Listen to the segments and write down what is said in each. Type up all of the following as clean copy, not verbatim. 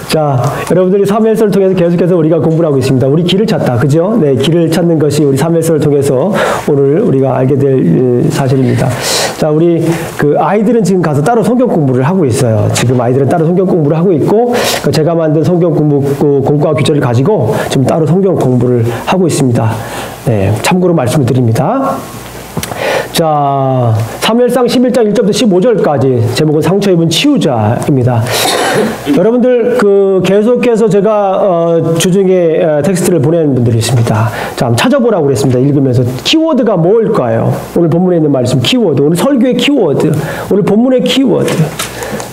자, 여러분들이 사무엘서를 통해서 계속해서 우리가 공부를 하고 있습니다. 우리 길을 찾다, 그죠? 네, 길을 찾는 것이 우리 사무엘서를 통해서 오늘 우리가 알게 될 사실입니다. 자, 우리 그 아이들은 지금 가서 따로 성경 공부를 하고 있어요. 지금 아이들은 따로 성경 공부를 하고 있고, 제가 만든 성경 공부 공과 규절을 가지고 지금 따로 성경 공부를 하고 있습니다. 네, 참고로 말씀을 드립니다. 자, 사무엘상 11장 1절부터 15절까지 제목은 상처 입은 치유자입니다. 여러분들 계속해서 제가 주중에 텍스트를 보내는 분들이 있습니다. 자, 한번 찾아보라고 그랬습니다. 읽으면서 키워드가 뭘까요? 오늘 본문에 있는 말씀 키워드, 오늘 설교의 키워드, 오늘 본문의 키워드.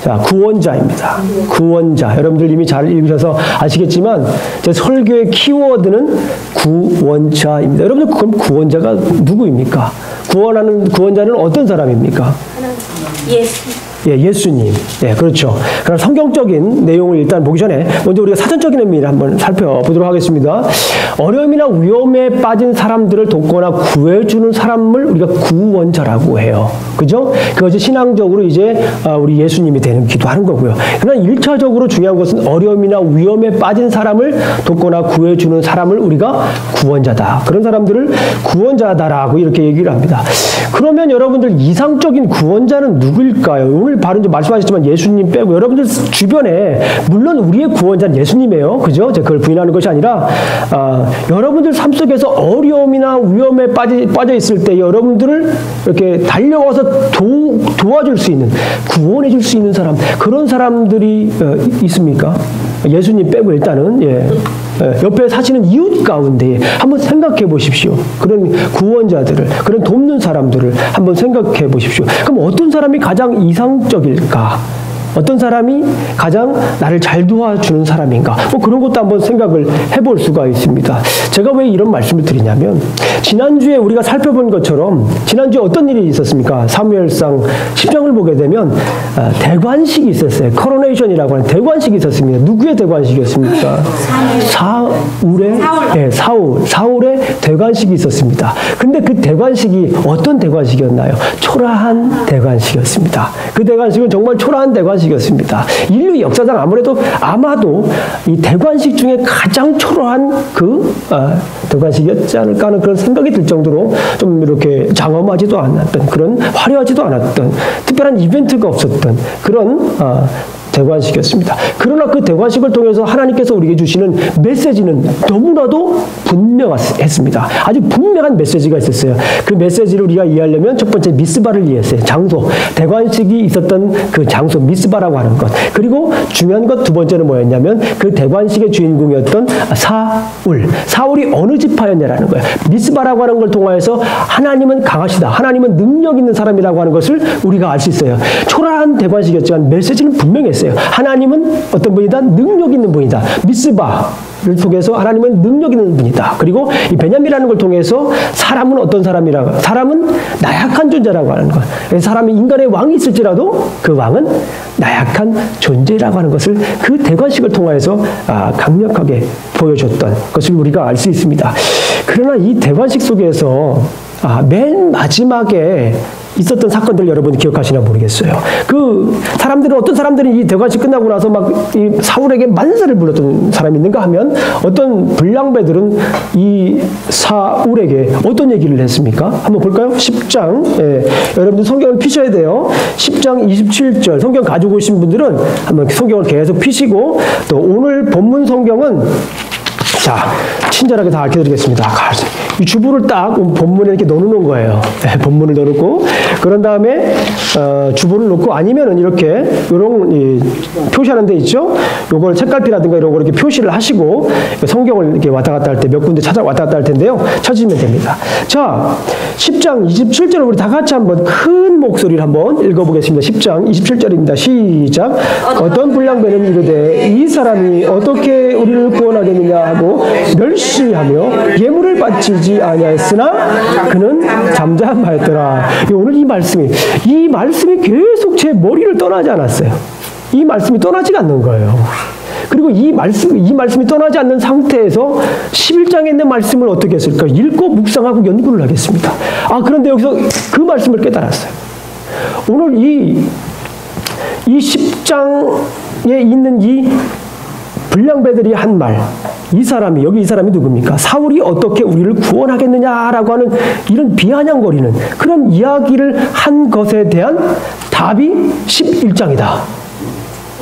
자, 구원자입니다. 구원자. 여러분들 이미 잘 읽으셔서 아시겠지만 제 설교의 키워드는 구원자입니다. 여러분들 그럼 구원자가 누구입니까? 구원하는 구원자는 어떤 사람입니까? 예수. 예, 예수님. 예, 그렇죠. 그럼 성경적인 내용을 일단 보기 전에 먼저 우리가 사전적인 의미를 한번 살펴보도록 하겠습니다. 어려움이나 위험에 빠진 사람들을 돕거나 구해주는 사람을 우리가 구원자라고 해요. 그죠? 그것이 신앙적으로 이제 우리 예수님이 되는 기도하는 거고요. 그러나 1차적으로 중요한 것은 어려움이나 위험에 빠진 사람을 돕거나 구해주는 사람을 우리가 구원자다. 그런 사람들을 구원자다라고 이렇게 얘기를 합니다. 그러면 여러분들 이상적인 구원자는 누구일까요? 오늘 바로 이제 말씀하셨지만 예수님 빼고 여러분들 주변에 물론 우리의 구원자는 예수님이에요. 그죠? 제가 그걸 부인하는 것이 아니라 여러분들 삶 속에서 어려움이나 위험에 빠져 있을 때 여러분들을 이렇게 달려와서 도와줄 수 있는, 구원해 줄 수 있는 사람, 그런 사람들이 있습니까? 예수님 빼고 일단은 옆에 사시는 이웃 가운데 한번 생각해 보십시오. 그런 구원자들을, 그런 돕는 사람들을 한번 생각해 보십시오. 그럼 어떤 사람이 가장 이상적일까? 어떤 사람이 가장 나를 잘 도와주는 사람인가? 뭐 그런 것도 한번 생각을 해볼 수가 있습니다. 제가 왜 이런 말씀을 드리냐면 지난주에 우리가 살펴본 것처럼 지난주에 어떤 일이 있었습니까? 사무엘상 10장을 보게 되면 대관식이 있었어요. 코로네이션이라고 하는 대관식이 있었습니다. 누구의 대관식이었습니까? 사울의 대관식이 있었습니다. 근데 그 대관식이 어떤 대관식이었나요? 초라한 대관식이었습니다. 그 대관식은 정말 초라한 대관식이었습니다. 인류 역사상 아마도 이 대관식 중에 가장 초라한 대관식이었지 않을까 하는 그런 생각이 들 정도로 좀 이렇게 장엄하지도 않았던, 그런 화려하지도 않았던, 특별한 이벤트가 없었던 그런 대관식이었습니다. 그러나 그 대관식을 통해서 하나님께서 우리에게 주시는 메시지는 너무나도 분명했습니다. 아주 분명한 메시지가 있었어요. 그 메시지를 우리가 이해하려면 첫 번째 미스바를 이해했어요. 장소, 대관식이 있었던 그 장소 미스바라고 하는 것. 그리고 중요한 것 두 번째는 뭐였냐면 그 대관식의 주인공이었던 사울이 어느 지파였냐라는 거예요. 미스바라고 하는 걸 통하여서 하나님은 강하시다, 하나님은 능력 있는 사람이라고 하는 것을 우리가 알 수 있어요. 초라한 대관식이었지만 메시지는 분명했어요. 하나님은 어떤 분이다? 능력 있는 분이다. 미스바를 통해서 하나님은 능력 있는 분이다. 그리고 이 베냐민이라는 걸 통해서 사람은 어떤 사람이라고? 사람은 나약한 존재라고 하는 것. 사람이 인간의 왕이 있을지라도 그 왕은 나약한 존재라고 하는 것을 그 대관식을 통해서 강력하게 보여줬던 것을 우리가 알 수 있습니다. 그러나 이 대관식 속에서 맨 마지막에 있었던 사건들 여러분이 기억하시나 모르겠어요. 어떤 사람들은 이 대관식 끝나고 나서 막 이 사울에게 만세를 불렀던 사람이 있는가 하면 어떤 불량배들은 이 사울에게 어떤 얘기를 했습니까? 한번 볼까요? 10장. 여러분들 성경을 피셔야 돼요. 10장 27절. 성경 가지고 오신 분들은 한번 성경을 계속 피시고 또 오늘 본문 성경은 친절하게 다 알려드리겠습니다. 이 주부를 딱 본문에 이렇게 넣어놓는 거예요. 본문을 넣어놓고 그런 다음에 주부를 넣고 아니면은 이렇게 이런 표시하는 데 있죠. 요걸 책갈피라든가 이런 거 이렇게 표시를 하시고 성경을 이렇게 왔다 갔다 할 때 몇 군데 왔다 갔다 할 텐데요. 찾으시면 됩니다. 자, 10장 27절을 우리 다 같이 한번 큰 목소리를 한번 읽어보겠습니다. 10장 27절입니다. 시작. 어떤 불량배는 이르되 이 사람이 어떻게 우리를 구원하겠느냐 하고 멸시하며 예물을 바치지 아니하였으나 그는 잠잠하였더라. 오늘 이 말씀이 계속 제 머리를 떠나지 않았어요. 이 말씀이 떠나지가 않는 거예요. 그리고 이 말씀이 떠나지 않는 상태에서 11장에 있는 말씀을 어떻게 했을까? 읽고 묵상하고 연구를 하겠습니다. 그런데 여기서 그 말씀을 깨달았어요. 오늘 이 10장 있는 이 불량배들이 한 말, 이 사람이 누굽니까? 사울이 어떻게 우리를 구원하겠느냐라고 하는 이런 비아냥거리는 그런 이야기를 한 것에 대한 답이 11장이다.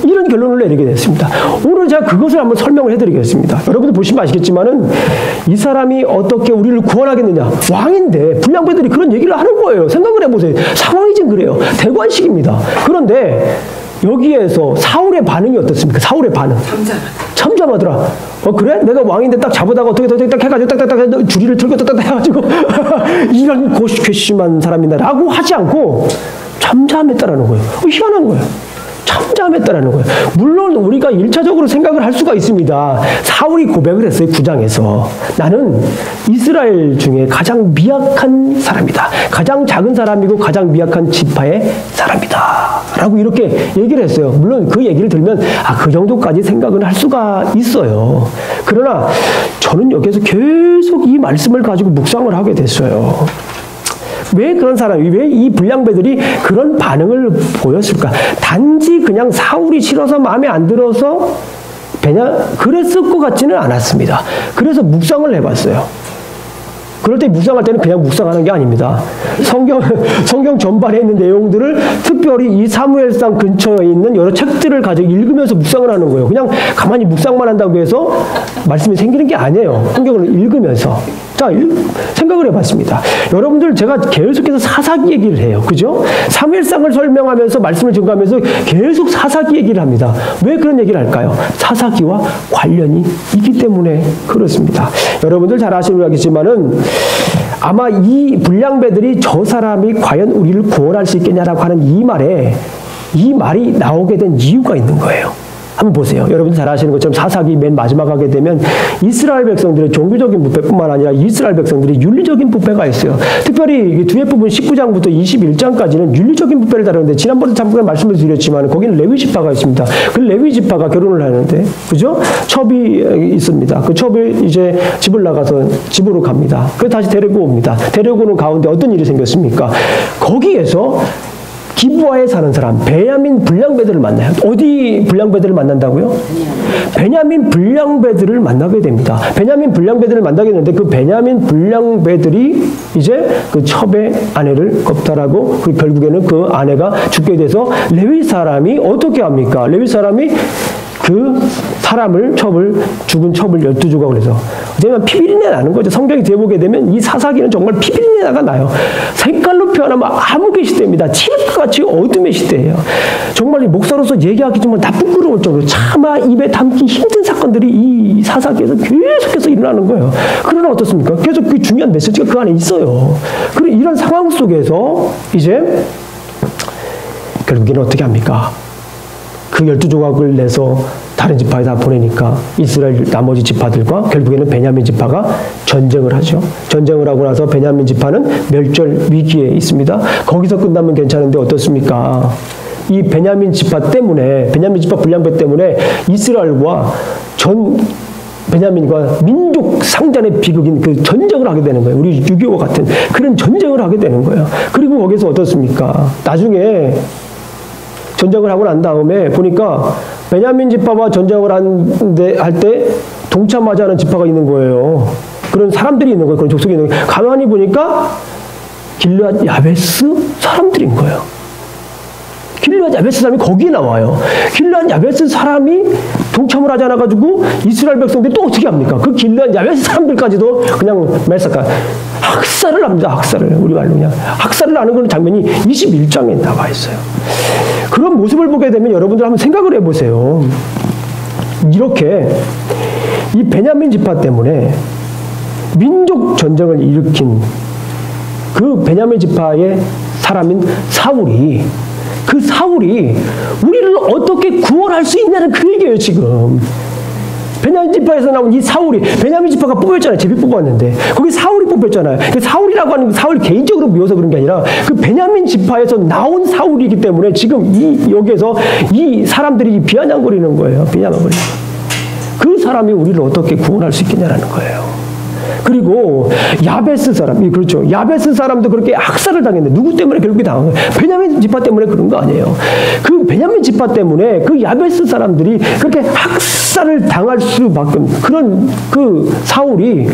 이런 결론을 내리게 됐습니다. 오늘 제가 그것을 한번 설명을 해드리겠습니다. 여러분들 보시면 아시겠지만은 이 사람이 어떻게 우리를 구원하겠느냐. 왕인데 불량배들이 그런 얘기를 하는 거예요. 생각을 해보세요. 상황이 지금 그래요. 대관식입니다. 그런데 여기에서 사울의 반응이 어떻습니까? 사울의 반응. 참잠하더라. 그래? 내가 왕인데 딱 잡아다가 어떻게 딱 해가지고 딱딱딱 주리를 틀고 딱딱 해가지고 이런 괘씸한 사람이다 라고 하지 않고 참잠했다라는 거예요. 희한한 거예요. 참잠했다라는 거예요. 물론 우리가 1차적으로 생각을 할 수가 있습니다. 사울이 고백을 했어요. 9장에서. 나는 이스라엘 중에 가장 미약한 사람이다. 가장 작은 사람이고 가장 미약한 지파의 사람이다. 라고 이렇게 얘기를 했어요. 물론 그 얘기를 들으면 그 정도까지 생각은 할 수가 있어요. 그러나 저는 여기에서 계속 이 말씀을 가지고 묵상을 하게 됐어요. 왜 그런 사람이, 왜 이 불량배들이 그런 반응을 보였을까? 단지 그냥 사울이 싫어서 마음에 안 들어서 그랬을 것 같지는 않았습니다. 그래서 묵상을 해봤어요. 그럴 때 묵상할 때는 그냥 묵상하는 게 아닙니다. 성경 전반에 있는 내용들을 특별히 이 사무엘상 근처에 있는 여러 책들을 가지고 읽으면서 묵상을 하는 거예요. 그냥 가만히 묵상만 한다고 해서 말씀이 생기는 게 아니에요. 성경을 읽으면서. 자, 생각을 해봤습니다. 여러분들 제가 계속해서 사사기 얘기를 해요. 그죠? 사무엘상을 설명하면서 말씀을 증거하면서 계속 사사기 얘기를 합니다. 왜 그런 얘기를 할까요? 사사기와 관련이 있기 때문에 그렇습니다. 여러분들 잘 아시는 거겠지만은 아마 이 불량배들이 저 사람이 과연 우리를 구원할 수 있겠냐라고 하는 이 말이 나오게 된 이유가 있는 거예요. 한번 보세요. 여러분들 잘 아시는 것처럼 사사기 맨 마지막 하게 되면 이스라엘 백성들의 종교적인 부패뿐만 아니라 이스라엘 백성들의 윤리적인 부패가 있어요. 특별히 뒤에 부분 19장부터 21장까지는 윤리적인 부패를 다루는데 지난번에 잠깐 말씀을 드렸지만 거기는 레위 지파가 있습니다. 그 레위 지파가 결혼을 하는데, 그죠? 첩이 있습니다. 그 첩이 이제 집을 나가서 집으로 갑니다. 그래서 다시 데리고 옵니다. 데리고 오는 가운데 어떤 일이 생겼습니까? 거기에서 기브아에 사는 사람, 베냐민 불량배들을 만나요. 어디 불량배들을 만난다고요? 베냐민 불량배들을 만나게 됩니다. 베냐민 불량배들을 만나게 되는데 그 베냐민 불량배들이 이제 그 첩의 아내를 겁탈하고 그 결국에는 그 아내가 죽게 돼서 레위 사람이 어떻게 합니까? 레위 사람이 그 사람을 죽은 첩을 12조각을 해서 어쩌면 피비린내 나는 거죠. 성경이 뒤에 보게 되면 이 사사기는 정말 피비린내가 나요. 색깔로 표현하면 암흑의 시대입니다. 칠흑같이 어둠의 시대예요. 정말 목사로서 얘기하기 정말 다 부끄러울 정도로 차마 입에 담기 힘든 사건들이 이 사사기에서 계속해서 일어나는 거예요. 그러나 어떻습니까? 계속 그 중요한 메시지가 그 안에 있어요. 그리고 이런 상황 속에서 이제 결국에는 어떻게 합니까? 그 12조각을 내서 다른 지파에 다 보내니까 이스라엘 나머지 지파들과 결국에는 베냐민 지파가 전쟁을 하죠. 전쟁을 하고 나서 베냐민 지파는 멸절 위기에 있습니다. 거기서 끝나면 괜찮은데 어떻습니까? 이 베냐민 지파 불량배 때문에 이스라엘과 베냐민과 민족 상잔의 비극인 그 전쟁을 하게 되는 거예요. 우리 6.25 같은 그런 전쟁을 하게 되는 거예요. 그리고 거기서 어떻습니까? 나중에 전쟁을 하고 난 다음에 보니까 베냐민 지파와 전쟁을 할 때 동참하지 않은 지파가 있는 거예요. 그런 사람들이 있는 거예요. 그런 족속이 있는 거예요. 가만히 보니까 길르앗 야베스 사람들인 거예요. 길르앗 야베스 사람이 거기에 나와요. 길르앗 야베스 사람이 동참을 하지 않아가지고 이스라엘 백성들이 또 어떻게 합니까? 그 길르앗 야베스 사람들까지도 그냥 학살을 합니다. 학살을. 우리 말로 그냥 학살을 하는 그런 장면이 21장에 나와 있어요. 그런 모습을 보게 되면 여러분들 한번 생각을 해보세요. 이렇게 이 베냐민 지파 때문에 민족 전쟁을 일으킨 그 베냐민 지파의 사람인 사울이 우리를 어떻게 구원할 수 있냐는 그 얘기예요, 지금. 베냐민 지파에서 나온 이 사울이, 베냐민 지파가 뽑혔잖아요. 제비 뽑았는데. 거기 사울이 뽑혔잖아요. 그 사울이라고 하는 사울 개인적으로 미워서 그런 게 아니라 그 베냐민 지파에서 나온 사울이기 때문에 지금 여기에서 이 사람들이 비아냥거리는 거예요. 비아냥거리는. 그 사람이 우리를 어떻게 구원할 수 있겠냐라는 거예요. 그리고 야베스 사람, 그렇죠. 야베스 사람도 그렇게 학살을 당했는데 누구 때문에 결국에 당한 거예요? 베냐민 지파 때문에 그런 거 아니에요. 그 베냐민 지파 때문에 그 야베스 사람들이 그렇게 학살을 당할 수밖에 없는 그런 그 사울이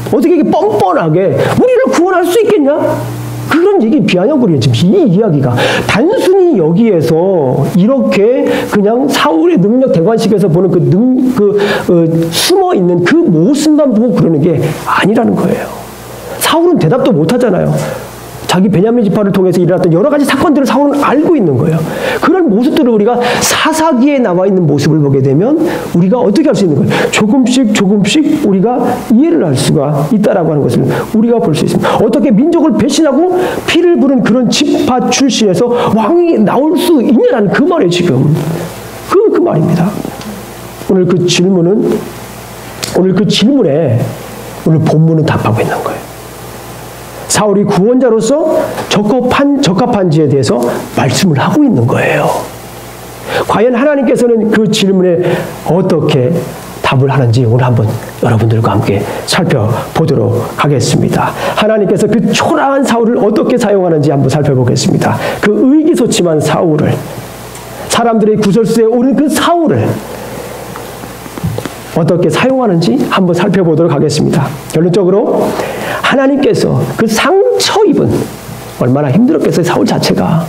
어떻게 이렇게 뻔뻔하게 우리를 구원할 수 있겠냐? 그런 얘기 비아냥거리예요. 지금 이 이야기가 단순히 여기에서 이렇게 그냥 사울의 능력 대관식에서 보는 숨어 있는 그 모습만 보고 그러는 게 아니라는 거예요. 사울은 대답도 못 하잖아요. 자기 베냐민 지파를 통해서 일어났던 여러 가지 사건들을 사울은 알고 있는 거예요. 그런 모습들을 우리가 사사기에 나와 있는 모습을 보게 되면 우리가 어떻게 할 수 있는 거예요? 조금씩 우리가 이해를 할 수가 있다라고 하는 것을 우리가 볼 수 있습니다. 어떻게 민족을 배신하고 피를 부른 그런 지파 출신에서 왕이 나올 수 있냐라는 그 말이에요, 지금. 그 말입니다. 오늘 그 질문에 오늘 본문은 답하고 있는 거예요. 사울이 구원자로서 적합한지에 대해서 말씀을 하고 있는 거예요. 과연 하나님께서는 그 질문에 어떻게 답을 하는지 오늘 한번 여러분들과 함께 살펴보도록 하겠습니다. 하나님께서 그 초라한 사울을 어떻게 사용하는지 한번 살펴보겠습니다. 그 의기소침한 사울을, 사람들의 구설수에 오른 그 사울을 어떻게 사용하는지 한번 살펴보도록 하겠습니다. 결론적으로 하나님께서 그 상처 입은, 얼마나 힘들었겠어요. 사울 자체가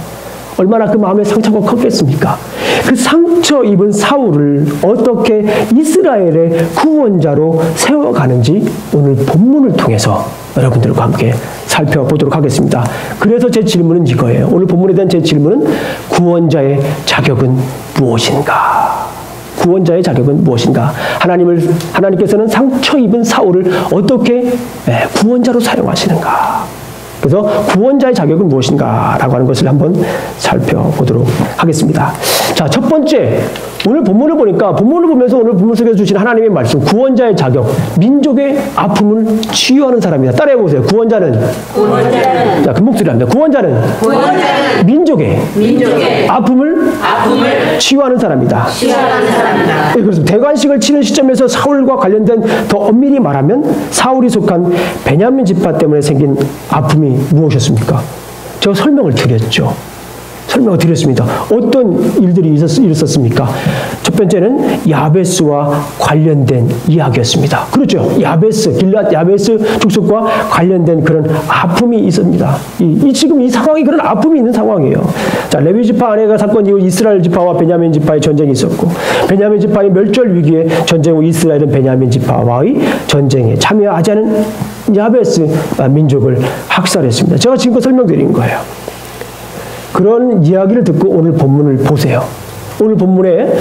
얼마나 그 마음의 상처가 컸겠습니까? 그 상처 입은 사울을 어떻게 이스라엘의 구원자로 세워가는지 오늘 본문을 통해서 여러분들과 함께 살펴보도록 하겠습니다. 그래서 제 질문은 이거예요. 오늘 본문에 대한 제 질문은 구원자의 자격은 무엇인가? 구원자의 자격은 무엇인가? 하나님께서는 상처 입은 사울을 어떻게 구원자로 사용하시는가? 그래서 구원자의 자격은 무엇인가? 라고 하는 것을 한번 살펴보도록 하겠습니다. 자, 첫 번째, 오늘 본문을 보면서 오늘 본문 속에서 주신 하나님의 말씀, 구원자의 자격, 민족의 아픔을 치유하는 사람이다. 따라해보세요. 구원자는 자, 그 목소리 합니다. 구원자는 민족의 아픔을 치유하는 사람이다. 네, 그래서 대관식을 치는 시점에서 사울과 관련된 더 엄밀히 말하면 사울이 속한 베냐민 지파 때문에 생긴 아픔이 무엇이었습니까? 제가 설명을 드렸습니다. 어떤 일들이 있었습니까? 첫 번째는 야베스와 관련된 이야기였습니다. 그렇죠. 길앗 야베스 족속과 관련된 그런 아픔이 있습니다. 지금 이 상황이 그런 아픔이 있는 상황이에요. 자, 레위 지파 안에가 사건 이후 이스라엘 지파와 베냐민 지파의 전쟁이 있었고, 베냐민 지파의 멸절 위기에 전쟁 후 이스라엘은 베냐민 지파와의 전쟁에 참여하지 않은 야베스 민족을 학살했습니다. 제가 지금껏 설명드린 거예요. 그런 이야기를 듣고 오늘 본문을 보세요. 오늘 본문에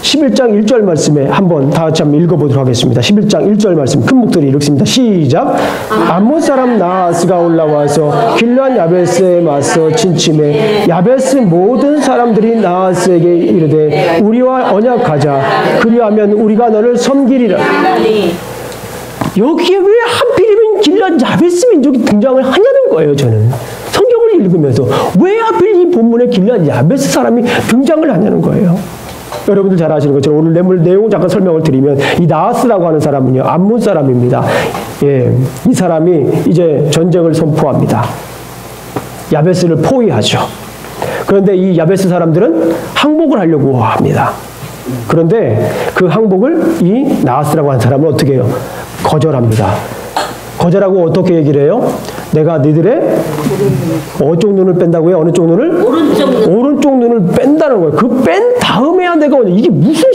11장 1절 말씀에 한번 다 같이 한번 읽어보도록 하겠습니다. 11장 1절 말씀 큰 목소리 읽습니다. 시작. 암몬 사람 나하스가 올라와서 길앗 야베스에 맞서 침침해 야베스 모든 사람들이 나하스에게 이르되 우리와 언약하자. 그리하면 우리가 너를 섬기리라. 여기에 왜 하필이면 길앗 야베스 민족이 등장을 하냐는 거예요. 저는 성경을 읽으면서 왜 하필 이 본문에 길앗 야베스 사람이 등장을 하냐는 거예요. 여러분들 잘 아시는 것처럼 오늘 내용 잠깐 설명을 드리면 이 나하스라고 하는 사람은요, 암몬 사람입니다. 예, 이 사람이 이제 전쟁을 선포합니다. 야베스를 포위하죠. 그런데 이 야베스 사람들은 항복을 하려고 합니다. 그런데 그 항복을 이 나하스라고 하는 사람은 어떻게 해요? 거절합니다. 거절하고 어떻게 얘기를 해요? 내가 너희들의 어쪽 눈을 뺀다고요? 어느 쪽 눈을? 오른쪽 눈을 뺀다는 거예요. 그 뺀 다음에야 내가 이게 무슨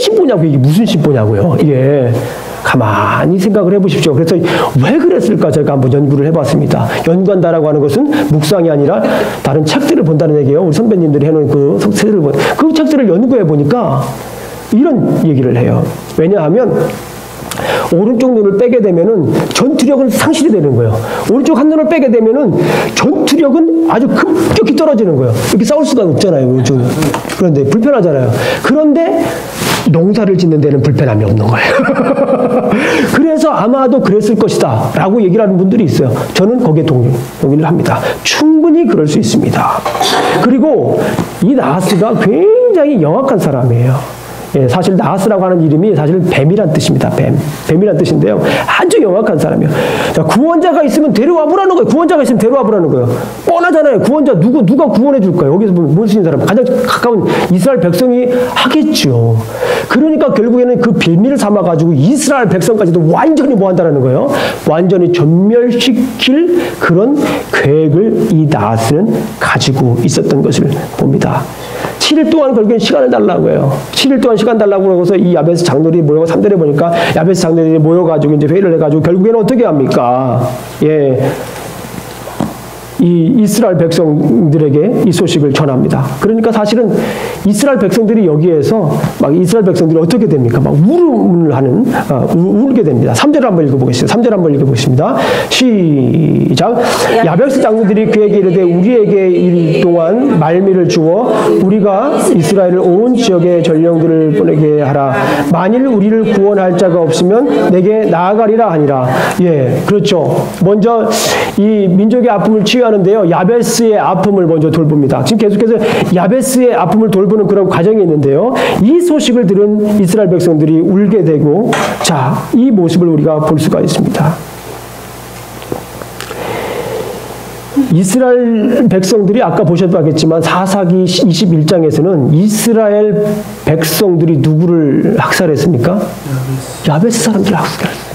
심보냐고요. 이게 가만히 생각을 해보십시오. 그래서 왜 그랬을까 제가 한번 연구를 해봤습니다. 연구한다라고 하는 것은 묵상이 아니라 다른 책들을 본다는 얘기예요. 우리 선배님들이 해놓은 그 책들을 연구해 보니까 이런 얘기를 해요. 왜냐하면 오른쪽 눈을 빼게 되면은 전투력은 상실이 되는 거예요. 오른쪽 한 눈을 빼게 되면은 전투력은 아주 급격히 떨어지는 거예요. 이렇게 싸울 수가 없잖아요. 오른쪽 눈. 그런데 불편하잖아요. 그런데 농사를 짓는 데는 불편함이 없는 거예요. 그래서 아마도 그랬을 것이다 라고 얘기를 하는 분들이 있어요. 저는 거기에 동의를 합니다. 충분히 그럴 수 있습니다. 그리고 이 나하스가 굉장히 영악한 사람이에요. 예, 사실 나하스라고 하는 이름이 사실 뱀이란 뜻입니다. 뱀이란 뜻인데요. 아주 영악한 사람이에요. 자, 구원자가 있으면 데려와 보라는 거예요. 구원자가 있으면 데려와 보라는 거예요. 뻔하잖아요. 구원자 누가 구원해 줄까요? 여기서 볼 수 있는 사람 가장 가까운 이스라엘 백성이 하겠죠. 그러니까 결국에는 그 빌미를 삼아가지고 이스라엘 백성까지도 완전히 뭐 한다는 거예요? 완전히 전멸시킬 그런 계획을 이 나하스는 가지고 있었던 것을 봅니다. 7일 동안 결국엔 시간을 달라고 해요. 7일 동안 시간 달라고 그러고서 이 야베스 장로들이 모여서 3절에 보니까 야베스 장로들이 모여가지고 이제 회의를 해가지고 결국에는 어떻게 합니까? 예. 이 이스라엘 백성들에게 이 소식을 전합니다. 그러니까 사실은 이스라엘 백성들이 여기에서 막 이스라엘 백성들이 어떻게 됩니까? 막 울게 됩니다. 3절을 한번 읽어보겠습니다. 3절 한번 읽어보겠습니다. 시작. 야베스 장로들이 그에게 이르되 우리에게 일 동안 말미를 주어 우리가 이스라엘을 온 지역에 전령들을 보내게 하라. 만일 우리를 구원할 자가 없으면 내게 나아가리라 하니라. 예, 그렇죠. 먼저 이 민족의 아픔을 치유하는데요. 야베스의 아픔을 먼저 돌봅니다. 지금 계속해서 야베스의 아픔을 돌보는 그런 과정이 있는데요. 이 소식을 들은 이스라엘 백성들이 울게 되고, 자, 이 모습을 우리가 볼 수가 있습니다. 이스라엘 백성들이 아까 보셔도 알겠지만 4사기 21장에서는 이스라엘 백성들이 누구를 학살했습니까? 야베스 사람들을 학살했어요.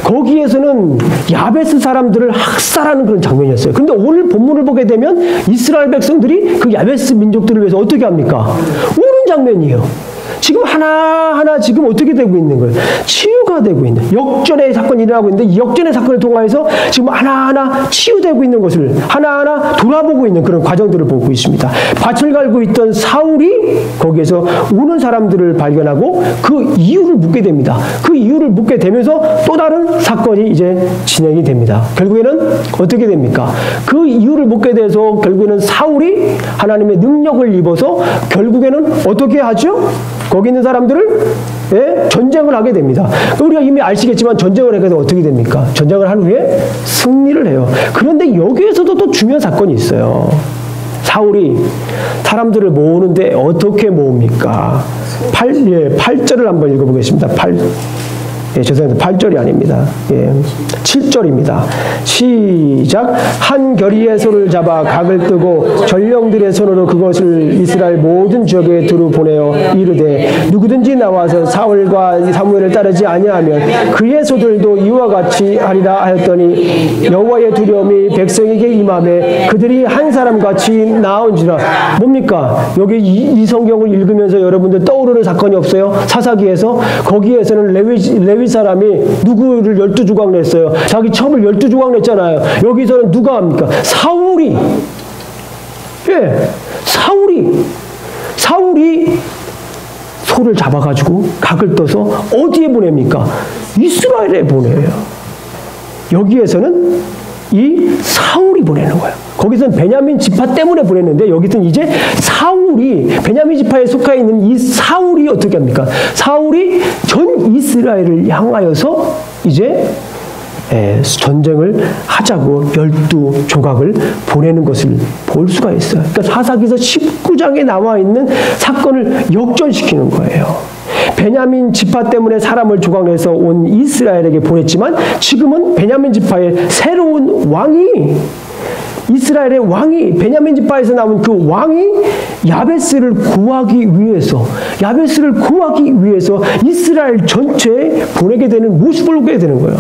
거기에서는 야베스 사람들을 학살하는 그런 장면이었어요. 그런데 오늘 본문을 보게 되면 이스라엘 백성들이 그 야베스 민족들을 위해서 어떻게 합니까? 우는 장면이에요. 지금 하나하나 지금 어떻게 되고 있는 거예요? 치유가 되고 있는, 역전의 사건이 일어나고 있는데 이 역전의 사건을 통해서 지금 하나하나 치유되고 있는 것을 하나하나 돌아보고 있는 그런 과정들을 보고 있습니다. 밭을 갈고 있던 사울이 거기에서 우는 사람들을 발견하고 그 이유를 묻게 됩니다. 그 이유를 묻게 되면서 또 다른 사건이 이제 진행이 됩니다. 결국에는 어떻게 됩니까? 그 이유를 묻게 돼서 결국에는 사울이 하나님의 능력을 입어서 결국에는 어떻게 하죠? 거기 있는 사람들을 전쟁을 하게 됩니다. 우리가 이미 아시겠지만 전쟁을 하게 되면 어떻게 됩니까? 전쟁을 한 후에 승리를 해요. 그런데 여기에서도 또 중요한 사건이 있어요. 사울이 사람들을 모으는데 어떻게 모읍니까? 8절을 한번 읽어보겠습니다. 죄송합니다. 8절이 아닙니다. 7절입니다. 시작. 한 결의의 손을 잡아 각을 뜨고 전령들의 손으로 그것을 이스라엘 모든 지역에 두루 보내어 이르되 누구든지 나와서 사울과 사무엘을 따르지 아니하면 그의 소들도 이와 같이 하리라 하였더니 여호와의 두려움이 백성에게 임하매 그들이 한 사람같이 나온지라. 뭡니까? 여기 이 성경을 읽으면서 여러분들 떠오르는 사건이 없어요? 사사기에서 거기에서는 레위 사람이 누구를 12조각 냈어요. 자기 첩을 12조각 냈잖아요. 여기서는 누가 합니까? 사울이 소를 잡아가지고 각을 떠서 어디에 보냅니까? 이스라엘에 보내요. 여기에서는 이 사울이 보내는 거예요. 거기서는 베냐민 지파 때문에 보냈는데 여기서는 이제 사울이 베냐민 지파에 속해 있는 이 사울이 어떻게 합니까? 사울이 전 이스라엘을 향하여서 이제 전쟁을 하자고 12조각을 보내는 것을 볼 수가 있어요. 그러니까 사사기서 19장에 나와 있는 사건을 역전시키는 거예요. 베냐민 지파 때문에 사람을 조각내서 온 이스라엘에게 보냈지만 지금은 베냐민 지파의 새로운 왕이 이스라엘의 왕이 베냐민 지파에서 나온 그 왕이 야베스를 구하기 위해서 이스라엘 전체에 보내게 되는 모습을 보게 되는 거예요.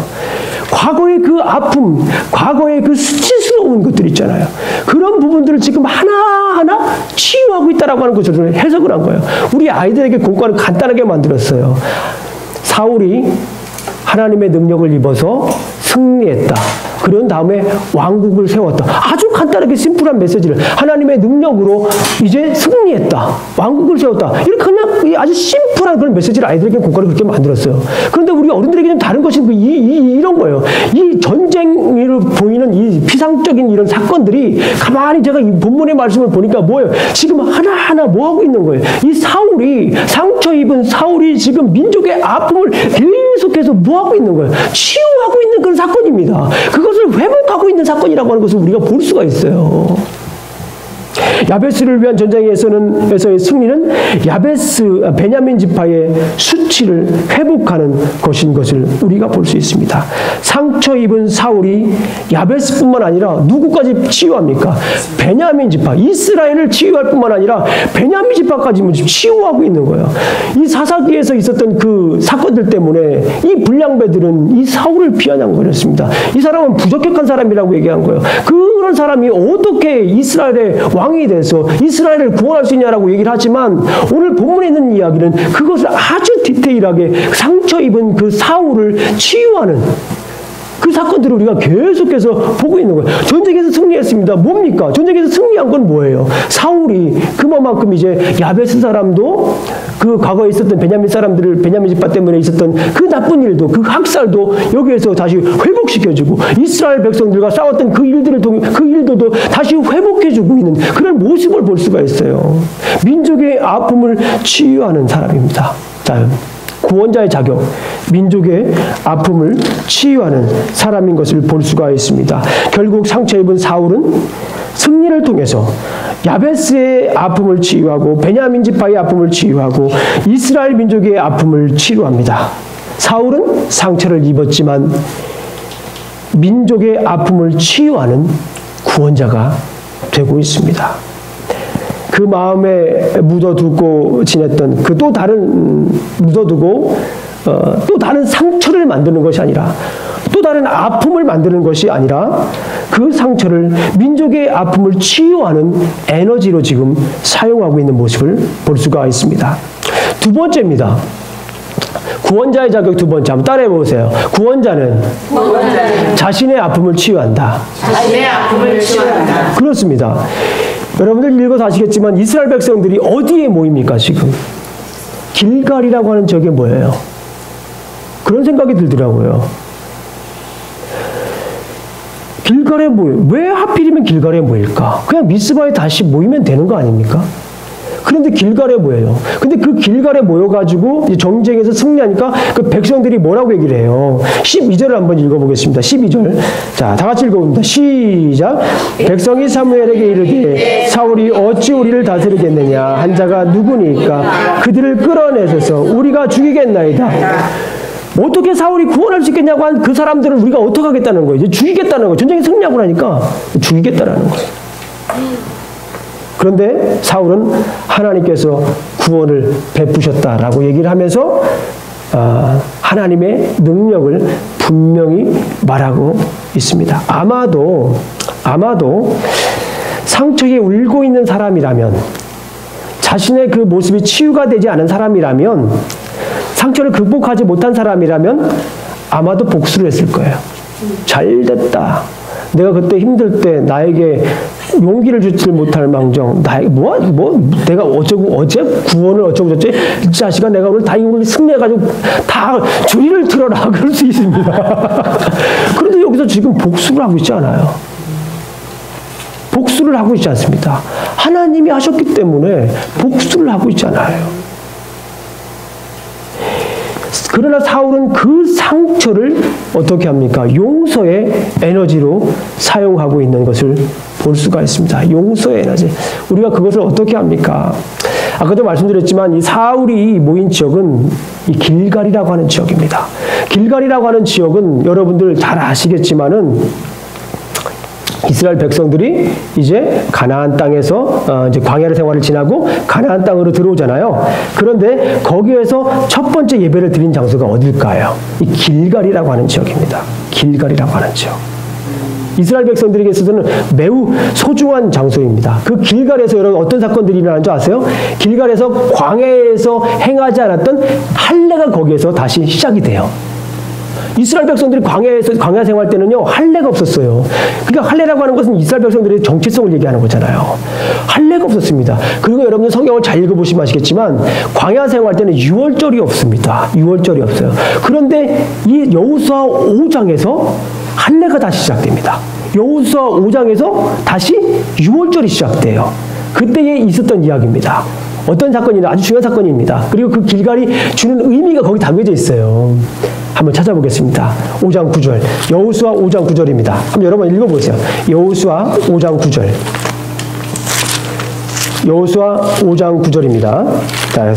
과거의 그 아픔, 과거의 그 수치스러운 것들 있잖아요. 그런 부분들을 지금 하나하나 치유하고 있다라고 하는 것을 해석을 한 거예요. 우리 아이들에게 공과를 간단하게 만들었어요. 사울이 하나님의 능력을 입어서 승리했다. 그런 다음에 왕국을 세웠다. 아주 간단하게 심플한 메시지를 하나님의 능력으로 이제 승리했다. 왕국을 세웠다. 이렇게 그냥 아주 심플한 그런 메시지를 아이들에게 공과를 그렇게 만들었어요. 그런데 우리 어른들에게 좀 다른 것이 이런 거예요. 이 전쟁으로 보이는 이 피상적인 이런 사건들이 가만히 제가 이 본문의 말씀을 보니까 뭐예요? 지금 하나하나 뭐 하고 있는 거예요? 이 사울이 상처 입은 사울이 지금 민족의 아픔을 계속해서 뭐 하고 있는 거예요? 치유하고 있는 그런 사건입니다. 그것을 회복하고 있는 사건이라고 하는 것을 우리가 볼 수가 있어요. 야베스를 위한 전쟁에서의 승리는 베냐민 지파의 수치를 회복하는 것인 것을 우리가 볼 수 있습니다. 상처 입은 사울이 야베스뿐만 아니라 누구까지 치유합니까? 베냐민 지파, 이스라엘을 치유할 뿐만 아니라 베냐민 지파까지 치유하고 있는 거예요. 이 사사기에서 있었던 그 사건들 때문에 이 불량배들은 이 사울을 비아냥거렸습니다. 이 사람은 부적격한 사람이라고 얘기한 거예요. 그런 사람이 어떻게 이스라엘의 왕이 돼서 이스라엘을 구원할 수 있냐라고 얘기를 하지만 오늘 본문에 있는 이야기는 그것을 아주 디테일하게 상처 입은 그 사울을 치유하는 그 사건들을 우리가 계속해서 보고 있는 거예요. 전쟁에서 승리했습니다. 뭡니까? 전쟁에서 승리한 건 뭐예요? 사울이 그만큼 이제 야베스 사람도 그 과거에 있었던 베냐민 사람들을 베냐민 지파 때문에 있었던 그 나쁜 일도 그 학살도 여기에서 다시 회복시켜주고 이스라엘 백성들과 싸웠던 그 일들을 통해 그 일들도 다시 회복해주고 있는 그런 모습을 볼 수가 있어요. 민족의 아픔을 치유하는 사람입니다. 자, 구원자의 자격, 민족의 아픔을 치유하는 사람인 것을 볼 수가 있습니다. 결국 상처 입은 사울은 승리를 통해서 야베스의 아픔을 치유하고 베냐민 지파의 아픔을 치유하고 이스라엘 민족의 아픔을 치료합니다. 사울은 상처를 입었지만 민족의 아픔을 치유하는 구원자가 되고 있습니다. 그 마음에 묻어두고 지냈던 그 또 다른 묻어두고 또 다른 상처를 만드는 것이 아니라 또 다른 아픔을 만드는 것이 아니라 그 상처를 민족의 아픔을 치유하는 에너지로 지금 사용하고 있는 모습을 볼 수가 있습니다. 두 번째입니다. 구원자의 자격 두 번째 한번 따라해 보세요. 구원자는 자신의 아픔을 치유한다. 자신의 아픔을 치유한다. 그렇습니다. 여러분들 읽어서 아시겠지만 이스라엘 백성들이 어디에 모입니까 지금? 길갈이라고 하는 저게 뭐예요? 그런 생각이 들더라고요. 길갈에 모여. 왜 하필이면 길갈에 모일까? 그냥 미스바에 다시 모이면 되는 거 아닙니까? 그런데 길갈에 모여요. 근데 그 길갈에 모여가지고 이제 정쟁에서 승리하니까 그 백성들이 뭐라고 얘기를 해요? 12절을 한번 읽어보겠습니다. 12절. 자, 다 같이 읽어봅니다. 시작. 백성이 사무엘에게 이르되 사울이 어찌 우리를 다스리겠느냐? 한 자가 누구니까? 그들을 끌어내셔서 우리가 죽이겠나이다. 어떻게 사울이 구원할 수 있겠냐고 한 그 사람들을 우리가 어떻게 하겠다는 거예요? 이제 죽이겠다는 거예요. 전쟁에 승리하고 나니까 죽이겠다라는 거예요. 그런데 사울은 하나님께서 구원을 베푸셨다라고 얘기를 하면서 하나님의 능력을 분명히 말하고 있습니다. 아마도 상처에 울고 있는 사람이라면 자신의 그 모습이 치유가 되지 않은 사람이라면 상처를 극복하지 못한 사람이라면 아마도 복수를 했을 거예요. 잘 됐다. 내가 그때 힘들 때 나에게 용기를 주지 못할 망정, 내가 어제 구원을 어쩌고 저쩌고, 이 자식아, 내가 오늘 다행히 승리해가지고 다 주의를 들어라. 그럴 수 있습니다. 그런데 여기서 지금 복수를 하고 있지 않아요. 복수를 하고 있지 않습니다. 하나님이 하셨기 때문에 복수를 하고 있지 않아요. 그러나 사울은 그 상처를 어떻게 합니까? 용서의 에너지로 사용하고 있는 것을 볼 수가 있습니다. 용서의 에너지. 우리가 그것을 어떻게 합니까? 아까도 말씀드렸지만 이 사울이 모인 지역은 이 길갈이라고 하는 지역입니다. 길갈이라고 하는 지역은 여러분들 잘 아시겠지만은 이스라엘 백성들이 이제 가나안 땅에서 이제 광야의 생활을 지나고 가나안 땅으로 들어오잖아요. 그런데 거기에서 첫 번째 예배를 드린 장소가 어딜까요? 이 길갈이라고 하는 지역입니다. 길갈이라고 하는 지역. 이스라엘 백성들에게 있어서는 매우 소중한 장소입니다. 그 길갈에서 여러분 어떤 사건들이 일어나는 줄 아세요? 길갈에서 광야에서 행하지 않았던 할례가 거기에서 다시 시작이 돼요. 이스라엘 백성들이 광야 생활 때는요, 할례가 없었어요. 그러니까 할례라고 하는 것은 이스라엘 백성들의 정체성을 얘기하는 거잖아요. 할례가 없었습니다. 그리고 여러분들 성경을 잘 읽어보시면 아시겠지만, 광야 생활 때는 유월절이 없습니다. 유월절이 없어요. 그런데 이 여호수아 5장에서 할례가 다시 시작됩니다. 여호수아 5장에서 다시 유월절이 시작돼요. 그때에 있었던 이야기입니다. 어떤 사건이냐? 아주 중요한 사건입니다. 그리고 그 길갈이 주는 의미가 거기 담겨져 있어요. 한번 찾아보겠습니다. 5장 9절. 여호수아 5장 9절입니다. 한번 여러분 읽어보세요. 여호수아 5장 9절. 여호수아 5장 9절입니다. 자,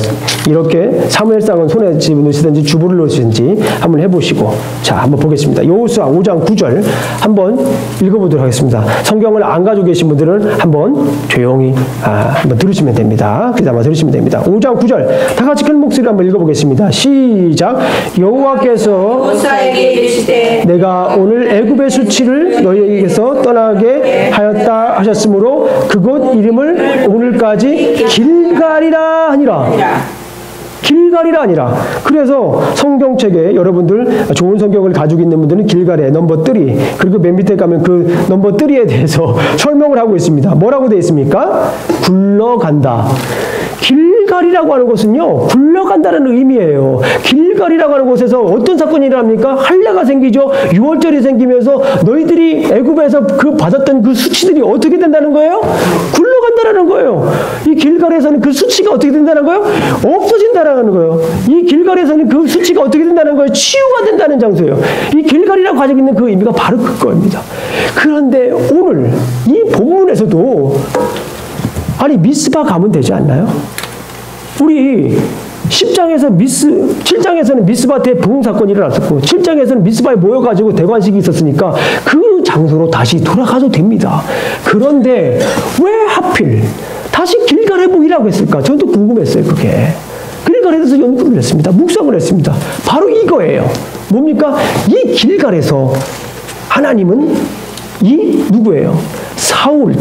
이렇게 사무엘상은 손에 집으시든지 주부를 놓으시든지 한번 해보시고, 자, 한번 보겠습니다. 여호수아 5장 9절 한번 읽어보도록 하겠습니다. 성경을 안 가지고 계신 분들은 한번 조용히 한번 들으시면 됩니다. 그래서 한번 들으시면 됩니다. 5장 9절 다 같이 큰 목소리로 한번 읽어보겠습니다. 시작. 여호와께서 모세에게 이르시되 내가 오늘 애굽의 수치를 너희에게서 떠나게 하였다 하셨으므로 그곳 이름을 오늘까지 길갈이라 하니라. 길갈이라 아니라. 그래서 성경책에 여러분들 좋은 성경을 가지고 있는 분들은 길갈에 넘버 3 그리고 맨 밑에 가면 그 넘버 3에 대해서 설명을 하고 있습니다. 뭐라고 되어 있습니까? 굴러간다. 길갈이라고 하는 것은요, 굴러간다는 의미예요. 길갈이라고 하는 곳에서 어떤 사건이 일어납니까? 할례가 생기죠. 유월절이 생기면서 너희들이 애굽에서 그 받았던 그 수치들이 어떻게 된다는 거예요? 굴러간다는 거예요. 이 길갈에서는 그 수치가 어떻게 된다는 거예요? 없어진다는 거예요. 이 길갈에서는 그 수치가 어떻게 된다는 거예요? 치유가 된다는 장소예요. 이 길갈이라고 가지고 있는 그 의미가 바로 그거입니다. 그런데 오늘 이 본문에서도 아니 미스바 가면 되지 않나요? 우리 7장에서는 미스바 때 부흥 사건이 일어났었고 7장에서는 미스바에 모여가지고 대관식이 있었으니까 그 장소로 다시 돌아가도 됩니다. 그런데 왜 하필 다시 길갈에 모이라고 했을까? 저도 궁금했어요. 그게. 길갈에 대해서 연구를 했습니다. 묵상을 했습니다. 바로 이거예요. 뭡니까? 이 길갈에서 하나님은 누구예요? 사울의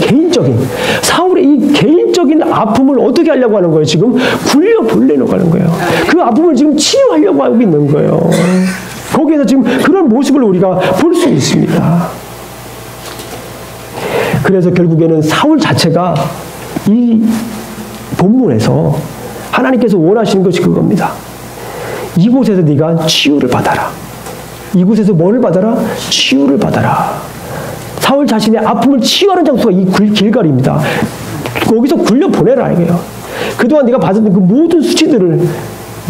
이 개인적인 아픔을 어떻게 하려고 하는 거예요? 지금 굴려보내려고 하는 거예요. 그 아픔을 지금 치유하려고 하고 있는 거예요. 거기에서 지금 그런 모습을 우리가 볼 수 있습니다. 그래서 결국에는 사울 자체가 이 본문에서 하나님께서 원하시는 것이 그겁니다. 이곳에서 네가 치유를 받아라. 이곳에서 뭐를 받아라? 치유를 받아라. 사울 자신의 아픔을 치유하는 장소가 이 길갈입니다. 거기서 굴려보내라 이게요. 그동안 네가 받은 그 모든 수치들을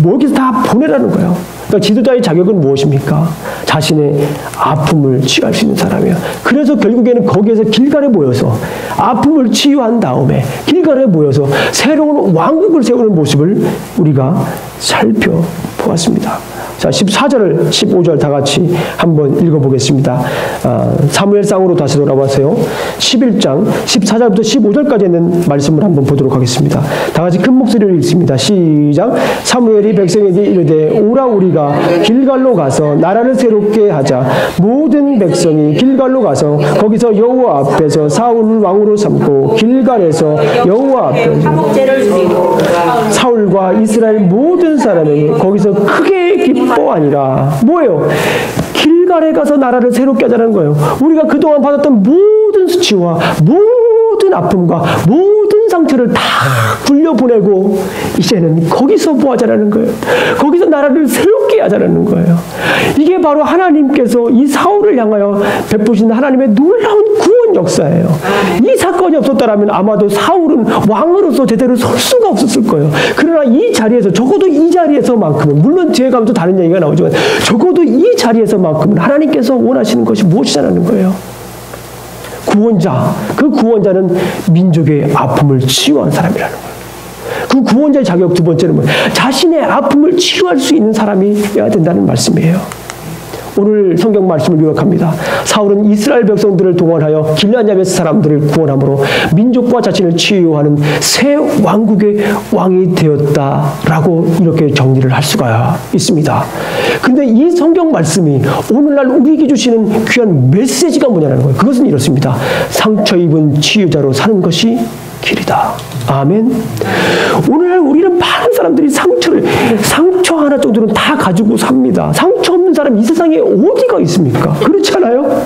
여기서 다 보내라는 거예요. 그러니까 지도자의 자격은 무엇입니까? 자신의 아픔을 치유할 수 있는 사람이에요. 그래서 결국에는 거기에서 길갈에 모여서 아픔을 치유한 다음에 길갈에 모여서 새로운 왕국을 세우는 모습을 우리가 살펴보았습니다. 자, 14절, 15절 다 같이 한번 읽어보겠습니다. 사무엘상으로 다시 돌아와서요. 11장 14절부터 15절까지 있는 말씀을 한번 보도록 하겠습니다. 다 같이 큰 목소리로 읽습니다. 시작. 사무엘이 백성에게 이르되 오라 우리가 길갈로 가서 나라를 새롭게 하자. 모든 백성이 길갈로 가서 거기서 여호와 앞에서 사울을 왕으로 삼고 길갈에서 여호와 앞에서 사울과 이스라엘 모든 사람이 거기서 크게 기뻐하니라. 뭐예요? 길갈에 가서 나라를 새롭게 하자는 거예요. 우리가 그동안 받았던 모든 수치와 모든 아픔과 모든 상처를 다 굴려보내고 이제는 거기서 뭐 하자라는 거예요. 거기서 나라를 새롭게 하자라는 거예요. 이게 바로 하나님께서 이 사울을 향하여 베푸신 하나님의 놀라운 구원 역사예요. 이 사건이 없었다면 아마도 사울은 왕으로서 제대로 설 수가 없었을 거예요. 그러나 이 자리에서 적어도 이 자리에서만큼은 물론 뒤에 가면 또 다른 얘기가 나오지만 적어도 이 자리에서만큼은 하나님께서 원하시는 것이 무엇이냐는 거예요. 구원자, 그 구원자는 민족의 아픔을 치유한 사람이라는 거예요. 그 구원자의 자격 두 번째는 뭐예요? 자신의 아픔을 치유할 수 있는 사람이어야 된다는 말씀이에요. 오늘 성경 말씀을 요약합니다. 사울은 이스라엘 백성들을 동원하여 길앗 야베스 사람들을 구원함으로 민족과 자신을 치유하는 새 왕국의 왕이 되었다라고 이렇게 정리를 할 수가 있습니다. 그런데 이 성경 말씀이 오늘날 우리에게 주시는 귀한 메시지가 뭐냐는 거예요. 그것은 이렇습니다. 상처 입은 치유자로 사는 것이 길이다. 아멘. 오늘날 우리는 많은 사람들이 상처 하나 정도는 다 가지고 삽니다. 상처 없는 사람 이 세상에 어디가 있습니까? 그렇지 않아요?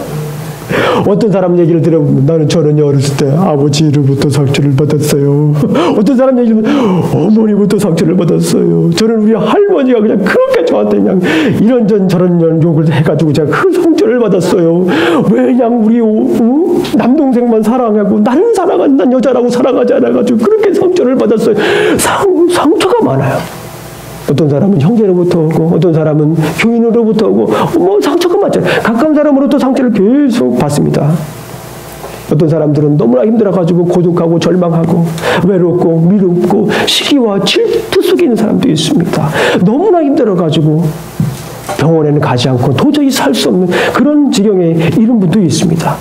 어떤 사람 얘기를 들어보면 나는 저는 어렸을 때 아버지로부터 상처를 받았어요. 어떤 사람 얘기를 들으면 어머니부터 상처를 받았어요. 저는 우리 할머니가 그냥 그렇게 저한테 그냥 이런전 저런 욕을 해가지고 제가 그 상처를 받았어요. 왜 그냥 우리 남동생만 사랑하고 나는 사랑한 여자라고 사랑하지 않아가지고 그렇게 상처를 받았어요. 상처가 많아요. 어떤 사람은 형제로부터 오고 어떤 사람은 교인으로부터 오고 뭐 상처가 많잖아요. 가까운 사람으로부터 상처를 계속 받습니다. 어떤 사람들은 너무나 힘들어가지고 고독하고 절망하고 외롭고 미롭고 시기와 질투 속에 있는 사람도 있습니다. 너무나 힘들어가지고 병원에는 가지 않고 도저히 살 수 없는 그런 지경에 이른 분도 있습니다.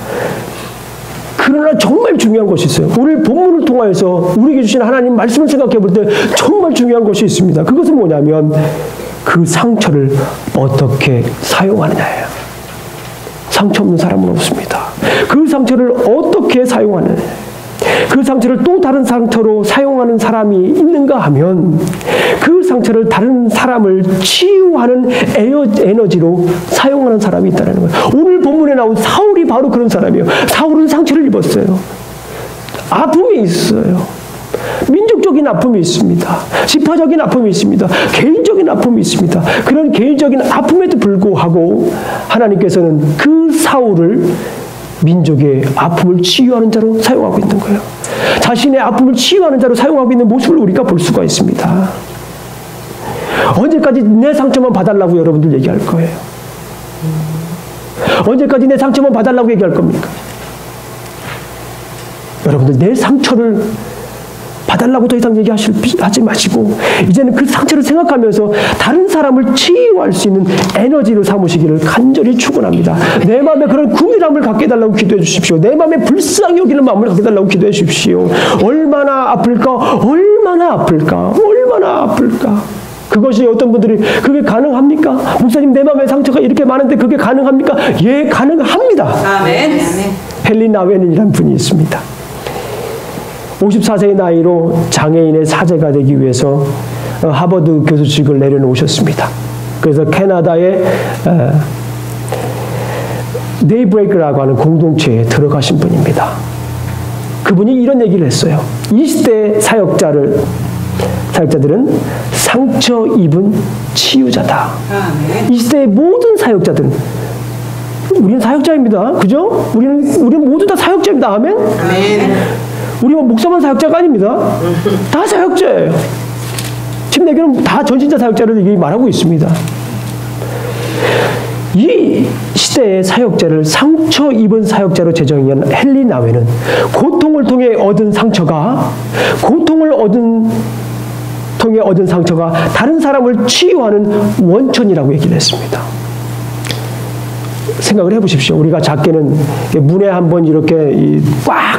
그러나 정말 중요한 것이 있어요. 오늘 본문을 통하여서 우리에게 주신 하나님 말씀을 생각해 볼 때 정말 중요한 것이 있습니다. 그것은 뭐냐면 그 상처를 어떻게 사용하느냐예요. 상처 없는 사람은 없습니다. 그 상처를 어떻게 사용하느냐. 그 상처를 또 다른 상처로 사용하는 사람이 있는가 하면 그 상처를 다른 사람을 치유하는 에너지로 사용하는 사람이 있다는 거예요. 오늘 본문에 나온 사울이 바로 그런 사람이에요. 사울은 상처를 입었어요. 아픔이 있어요. 민족적인 아픔이 있습니다. 지파적인 아픔이 있습니다. 개인적인 아픔이 있습니다. 그런 개인적인 아픔에도 불구하고 하나님께서는 그 사울을 민족의 아픔을 치유하는 자로 사용하고 있는 거예요. 자신의 아픔을 치유하는 자로 사용하고 있는 모습을 우리가 볼 수가 있습니다. 언제까지 내 상처만 봐달라고 여러분들 얘기할 거예요? 언제까지 내 상처만 봐달라고 얘기할 겁니까? 여러분들 내 상처를 봐달라고 더 이상 하지 마시고 이제는 그 상처를 생각하면서 다른 사람을 치유할 수 있는 에너지로 삼으시기를 간절히 축원합니다. 내 마음에 그런 궁일함을 갖게 해달라고 기도해 주십시오. 내 마음에 불쌍히 여기는 마음을 갖게 해달라고 기도해 주십시오. 얼마나 아플까? 얼마나 아플까? 얼마나 아플까? 그것이 어떤 분들이 그게 가능합니까? 목사님 내 마음에 상처가 이렇게 많은데 그게 가능합니까? 예, 가능합니다. 아멘. 헨리 나웬이라는 분이 있습니다. 54세의 나이로 장애인의 사제가 되기 위해서 하버드 교수직을 내려놓으셨습니다. 그래서 캐나다의 데이브레이크라고 하는 공동체에 들어가신 분입니다. 그분이 이런 얘기를 했어요. 20대 사역자들은 상처 입은 치유자다. 20대의 모든 사역자들은 우리는 사역자입니다. 그죠? 우리는 모두 다 사역자입니다. 아멘? 아멘. 우리 목사만 사역자가 아닙니다. 다 사역자예요. 지금 내게는 다 전신자 사역자를 말하고 있습니다. 이 시대의 사역자를 상처 입은 사역자로 제정한 헨리 나웬은 고통을 통해 얻은 상처가 다른 사람을 치유하는 원천이라고 얘기를 했습니다. 생각을 해보십시오. 우리가 작게는 문에 한번 이렇게 꽉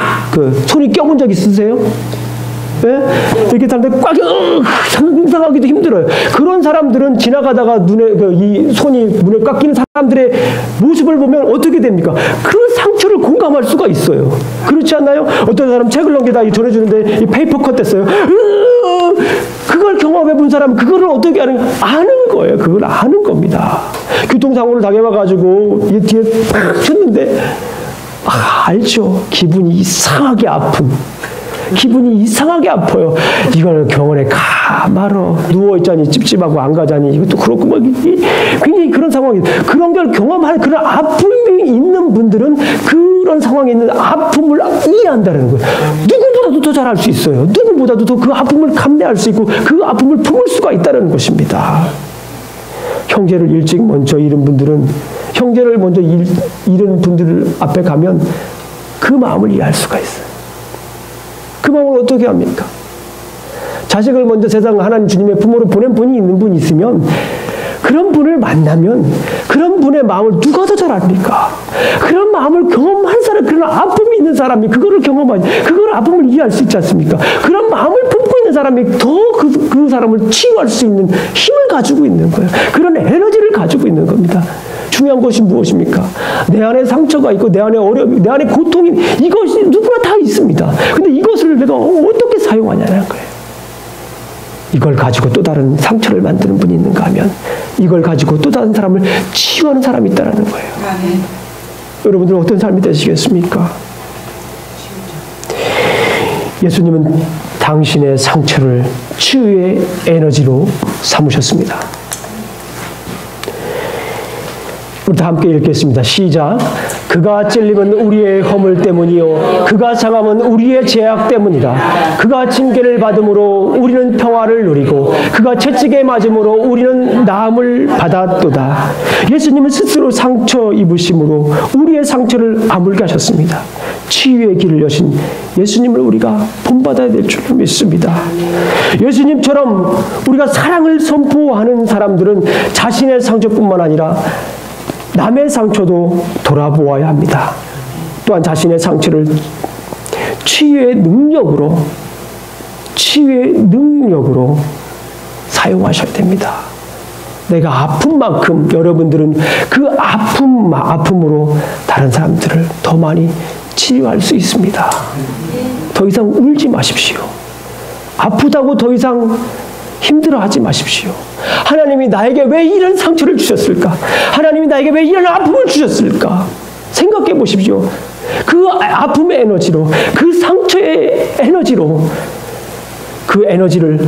손이 껴본 적 있으세요? 네? 이렇게 사람들 꽉 상상하기도 힘들어요. 그런 사람들은 지나가다가 이 손이 문에 꽉 끼는 사람들의 모습을 보면 어떻게 됩니까? 그 상처를 공감할 수가 있어요. 그렇지 않나요? 어떤 사람 책을 넘기다 전해주는데 이 페이퍼 컷 됐어요. 그걸 경험해 본 사람은 그거를 어떻게 아는 거예요. 그걸 아는 겁니다. 교통사고를 당해봐가지고 이 뒤에 팍 쳤는데 알죠. 기분이 이상하게 아파요. 이걸 병원에 말어 누워있자니 찝찝하고 안 가자니 이것도 그렇고 막 굉장히 그런 상황이 그런 걸 경험할 그런 아픔이 있는 분들은 그런 상황에 있는 아픔을 이해한다는 거예요. 누구보다도 더 잘할 수 있어요. 누구보다도 더 그 아픔을 감내할 수 있고 그 아픔을 품을 수가 있다는 것입니다. 형제를 일찍 먼저 잃은 분들은 형제를 먼저 잃은 분들 앞에 가면 그 마음을 이해할 수가 있어요. 그 마음을 어떻게 합니까? 자식을 먼저 세상 하나님 주님의 부모로 보낸 분이 있는 분이 있으면 그런 분을 만나면 그런 분의 마음을 누가 더 잘 압니까? 그런 마음을 경험한 사람, 그런 아픔이 있는 사람이 그거를 경험하지, 그걸 아픔을 이해할 수 있지 않습니까? 그런 마음을 품고 있는 사람이 더 그 사람을 치유할 수 있는 힘을 가지고 있는 거예요. 그런 에너지를 가지고 있는 겁니다. 중요한 것이 무엇입니까? 내 안에 상처가 있고 내 안에 어려움이, 내 안에 고통이 이것이 누구나 다 있습니다. 근데 이것을 내가 어떻게 사용하냐는 거예요. 이걸 가지고 또 다른 상처를 만드는 분이 있는가 하면 이걸 가지고 또 다른 사람을 치유하는 사람이 있다는 거예요. 아멘. 여러분들은 어떤 삶이 되시겠습니까? 예수님은 당신의 상처를 치유의 에너지로 삼으셨습니다. 우리 다 함께 읽겠습니다. 시작. 그가 찔림은 우리의 허물 때문이요 그가 상함은 우리의 죄악 때문이라. 그가 징계를 받음으로 우리는 평화를 누리고 그가 채찍에 맞음으로 우리는 나음을 받았도다. 예수님은 스스로 상처 입으심으로 우리의 상처를 아물게 하셨습니다. 치유의 길을 여신 예수님을 우리가 본받아야 될 줄 믿습니다. 예수님처럼 우리가 사랑을 선포하는 사람들은 자신의 상처뿐만 아니라 남의 상처도 돌아보아야 합니다. 또한 자신의 상처를 치유의 능력으로 사용하셔야 됩니다. 내가 아픈 만큼 여러분들은 그 아픔으로 다른 사람들을 더 많이 치유할 수 있습니다. 더 이상 울지 마십시오. 아프다고 더 이상 힘들어하지 마십시오. 하나님이 나에게 왜 이런 상처를 주셨을까? 하나님이 나에게 왜 이런 아픔을 주셨을까? 생각해 보십시오. 그 아픔의 에너지로, 그 상처의 에너지로, 그 에너지를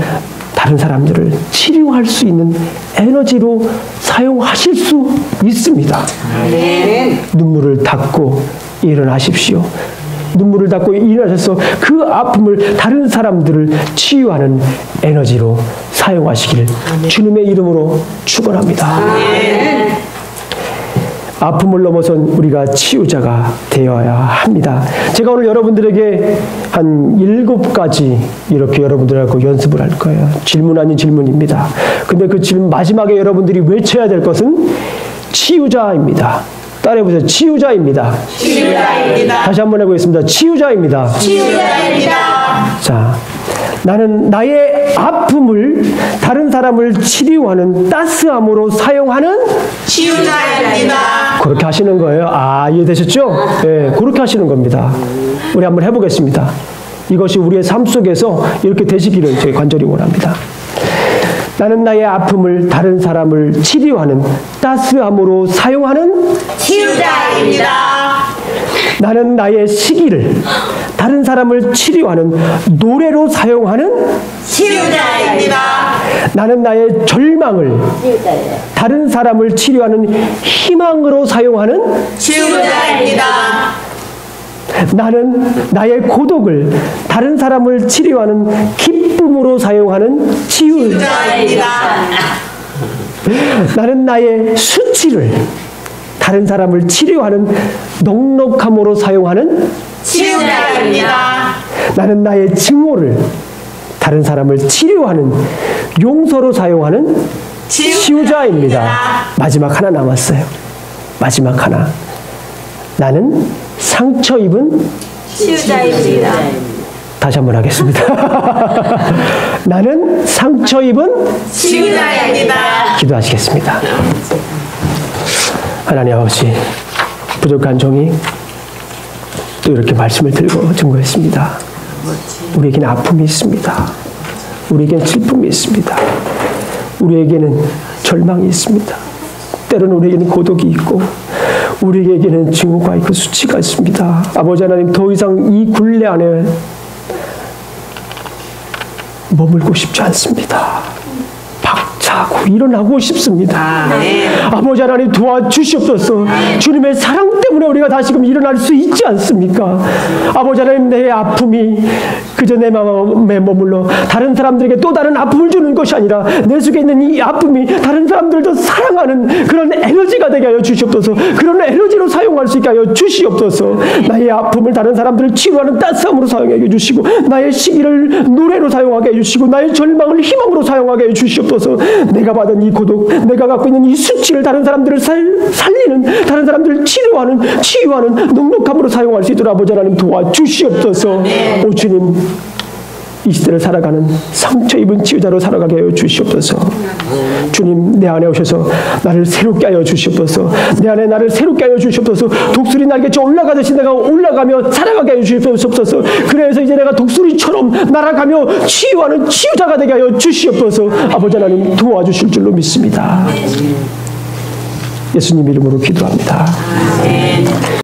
다른 사람들을 치료할 수 있는 에너지로 사용하실 수 있습니다. 눈물을 닦고 일어나십시오. 눈물을 닦고 일어나셔서 그 아픔을 다른 사람들을 치유하는 에너지로 사용하시기를 주님의 이름으로 축원합니다. 아픔을 넘어선 우리가 치유자가 되어야 합니다. 제가 오늘 여러분들에게 한 7가지 이렇게 여러분들하고 연습을 할 거예요. 질문 아닌 질문입니다. 근데 그 질문 마지막에 여러분들이 외쳐야 될 것은 치유자입니다. 따라해보세요. 치유자입니다. 치유자입니다. 다시 한번 해보겠습니다. 치유자입니다. 치유자입니다. 자, 나는 나의 아픔을 다른 사람을 치료하는 따스함으로 사용하는 치유자입니다. 그렇게 하시는 거예요. 이해되셨죠? 네, 그렇게 하시는 겁니다. 우리 한번 해보겠습니다. 이것이 우리의 삶 속에서 이렇게 되시기를 저희 간절히 원합니다. 나는 나의 아픔을 다른 사람을 치료하는 따스함으로 사용하는 치유자입니다. 나는 나의 시기를 다른 사람을 치료하는 노래로 사용하는 치유자입니다. 나는 나의 절망을 다른 사람을 치료하는 희망으로 사용하는 치유자입니다. 나는 나의 고독을 다른 사람을 치료하는 기쁨으로 사용하는 치유자입니다. 나는 나의 수치를 다른 사람을 치료하는 넉넉함으로 사용하는 치유자입니다. 나는 나의 증오를 다른 사람을 치료하는 용서로 사용하는 치유자입니다. 마지막 하나 남았어요. 마지막 하나. 나는 상처 입은 치유자입니다. 다시 한번 하겠습니다. 나는 상처 입은 치유자입니다. 기도하시겠습니다. 하나님 아버지, 부족한 종이 또 이렇게 말씀을 들고 증거했습니다. 우리에게는 아픔이 있습니다. 우리에게는 슬픔이 있습니다. 우리에게는 절망이 있습니다. 때로는 우리에게는 고독이 있고 우리에게는 증오가 있고 수치가 있습니다. 아버지 하나님, 더 이상 이 굴레 안에 머물고 싶지 않습니다. 박차고 일어나고 싶습니다. 아버지 하나님, 도와주시옵소서. 주님의 사랑 때문에 우리가 다시금 일어날 수 있지 않습니까? 아버지 하나님, 내 아픔이 그저 내 마음에 머물러 다른 사람들에게 또 다른 아픔을 주는 것이 아니라 내 속에 있는 이 아픔이 다른 사람들도 사랑하는 그런 에너지가 되게 하여 주시옵소서. 그런 에너지로 사용할 수 있게 하여 주시옵소서. 나의 아픔을 다른 사람들을 치유하는 따스함으로 사용하게 해주시고, 나의 시기를 노래로 사용하게 해주시고, 나의 절망을 희망으로 사용하게 해주시옵소서. 내가 받은 이 고독, 내가 갖고 있는 이 수치를 다른 사람들을 살리는, 다른 사람들을 치유하는 넉넉함으로 사용할 수 있도록 아버지 하나님 도와주시옵소서. 오 주님, 이 시대를 살아가는 상처 입은 치유자로 살아가게 하여 주시옵소서. 주님, 내 안에 오셔서 나를 새롭게 하여 주시옵소서. 내 안에 나를 새롭게 하여 주시옵소서. 독수리 날개쳐 올라가듯이 내가 올라가며 살아가게 하여 주시옵소서. 그래서 이제 내가 독수리처럼 날아가며 치유하는 치유자가 되게 하여 주시옵소서. 아버지 하나님 도와주실 줄로 믿습니다. 예수님 이름으로 기도합니다.